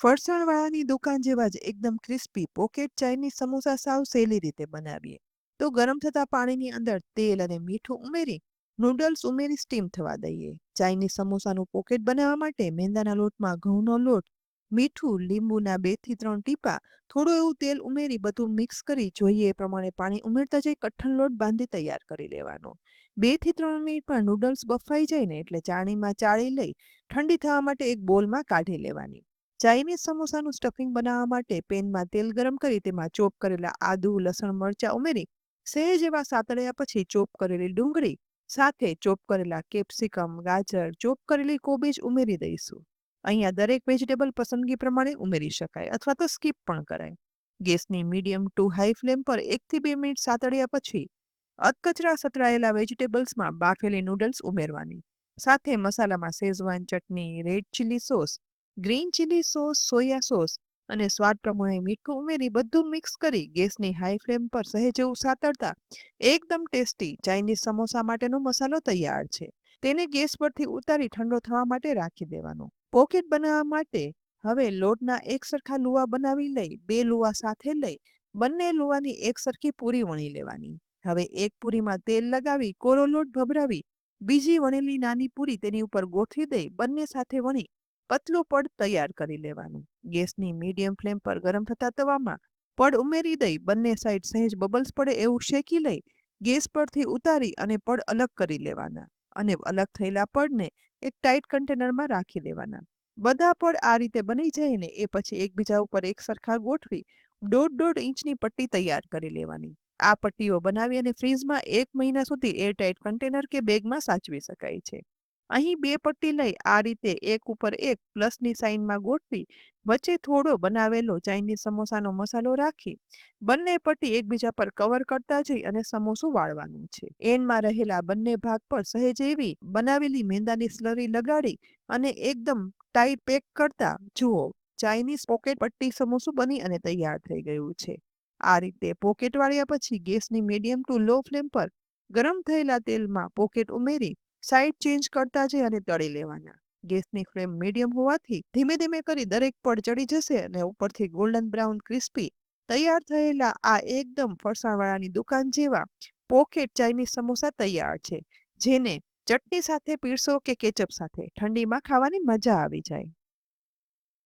ફરસાણવાળાની દુકાન જેવા જ એકદમ ક્રિસ્પી પોકેટ ચાઇનીઝ સમોસા સાવ સહેલી રીતે બનાવીએ. તો ગરમ થતા પાણીની અંદર તેલ અને મીઠું ઉમેરી નૂડલ્સ ઉમેરી સ્ટીમ થવા દઈએ. ચાઇનીઝ સમોસાનું પોકેટ બનાવવા માટે મેંદાના લોટમાં ઘઉંનો લોટ, મીઠું, લીંબુના 2 થી 3 ટીપા, થોડું એવું તેલ ઉમેરી બધું મિક્સ કરી જોઈએ એ પ્રમાણે પાણી ઉમેરતા જઈ કઠણ લોટ બાંધી તૈયાર કરી લેવાનો. 2 થી 3 મિનિટમાં નૂડલ્સ બફાઈ જાય ને એટલે ચાળણીમાં ચાળી લઈ ઠંડી થવા માટે એક બોલમાં કાઢી લેવાની. ચાઇનીઝ સમોસાનું સ્ટફિંગ બનાવવા માટે પેનમાં તેલ ગરમ કરી તેમાં ચોપ કરેલા આદુ, લસણ, મરચાં ઉમેરી સહેજ એવા સાતળ્યા પછી ચોપ કરેલી ડુંગળી સાથે ચોપ કરેલા કેપ્સિકમ, ગાજર, ચોપ કરેલી કોબીજ ઉમેરી દઈશું. અહીંયા દરેક વેજીટેબલ પસંદગી પ્રમાણે ઉમેરી શકાય અથવા તો સ્કીપ પણ કરાય. ગેસની મીડિયમ ટુ હાઈ ફ્લેમ પર 1 થી 2 મિનિટ સાતળ્યા પછી અધકચરા સતળાયેલા વેજીટેબલ્સમાં બાફેલી નૂડલ્સ ઉમેરવાની. સાથે મસાલામાં Schezwan chutney, red chilli sauce, green chilli sauce, soya sauce અને સ્વાદ પ્રમાણે મીઠું ઉમેરી બધું મિક્સ કરી ગેસની હાઈ ફ્લેમ પર સહેજ એવું સાતળતા એકદમ ટેસ્ટી ચાઇનીઝ સમોસા માટેનો મસાલો તૈયાર છે. તેને ગેસ પરથી ઉતારી ઠંડો થવા માટે રાખી દેવાનો. પોકેટ બનાવવા માટે હવે લોટના એક સરખા લુવા બનાવી લઈ 2 લુવા સાથે લઈ બંને લુવાની એક સરખી પૂરી વણી લેવાની. હવે એક પૂરીમાં તેલ લગાવી કોરો લોટ ભભરાવી બીજી વણેલી નાની પૂરી તેની ઉપર ગોઠવી દઈ બંને સાથે વણી પતલું પડ તૈયાર કરી લેવાનું. ગેસની મીડિયમ ફ્લેમ પર ગરમ થતા તવામાં પડ ઉમેરી દઈ બંને સાઈડ સહેજ બબલ્સ પડે એવું શેકી લઈ ગેસ પરથી ઉતારી અને પડ અલગ કરી લેવાના અને અલગ થયેલા પડને એક ટાઈટ કન્ટેનરમાં રાખી દેવાના. બધા પડ આ રીતે બની જાય ને એ પછી એકબીજા ઉપર એક સરખા ગોઠવી 1.5 ઇંચની પટ્ટી તૈયાર કરી લેવાની. આ પટ્ટીઓ બનાવી અને ફ્રીઝમાં 1 મહિના સુધી એરટાઈટ કન્ટેનર કે બેગમાં સાચવી શકાય છે. અહીં 2 પટ્ટી લઈ આ રીતે એક ઉપર એક પ્લસની સાઈનમાં ગોઠવી વચ્ચે થોડો બનાવેલો ચાઇનીઝ સમોસાનો મસાલો રાખી બંને પટ્ટી એકબીજા પર કવર કરતા જઈ અને સમોસું વાળવાનું છે. એન્ડમાં રહેલા બંને ભાગ પર સહેજ એવી બનાવેલી મેંદાની સ્લરી લગાડી અને એકદમ ટાઈટ પેક કરતા જુઓ ચાઇનીઝ પોકેટ પટ્ટી સમોસું બની અને તૈયાર થઈ ગયું છે. આ રીતે પોકેટ વાળ્યા પછી ગેસની મીડિયમ ટુ લો ફ્લેમ પર ગરમ થયેલા તેલમાં પોકેટ ઉમેરી સાઈડ ચેન્જ કરતા જઈ અને તળી લેવાના. ગેસની ફ્લેમ મીડિયમ હોવાથી ધીમે ધીમે કરી દરેક પડ ચડી જશે અને ઉપરથી ગોલ્ડન બ્રાઉન ક્રિસ્પી તૈયાર થયેલા આ એકદમ ફરસાણવાળાની દુકાન જેવા પોકેટ ચાઇનીઝ સમોસા તૈયાર છે, જેને ચટણી સાથે પીરસો કે કેચઅપ સાથે ઠંડીમાં ખાવાની મજા આવી જાય.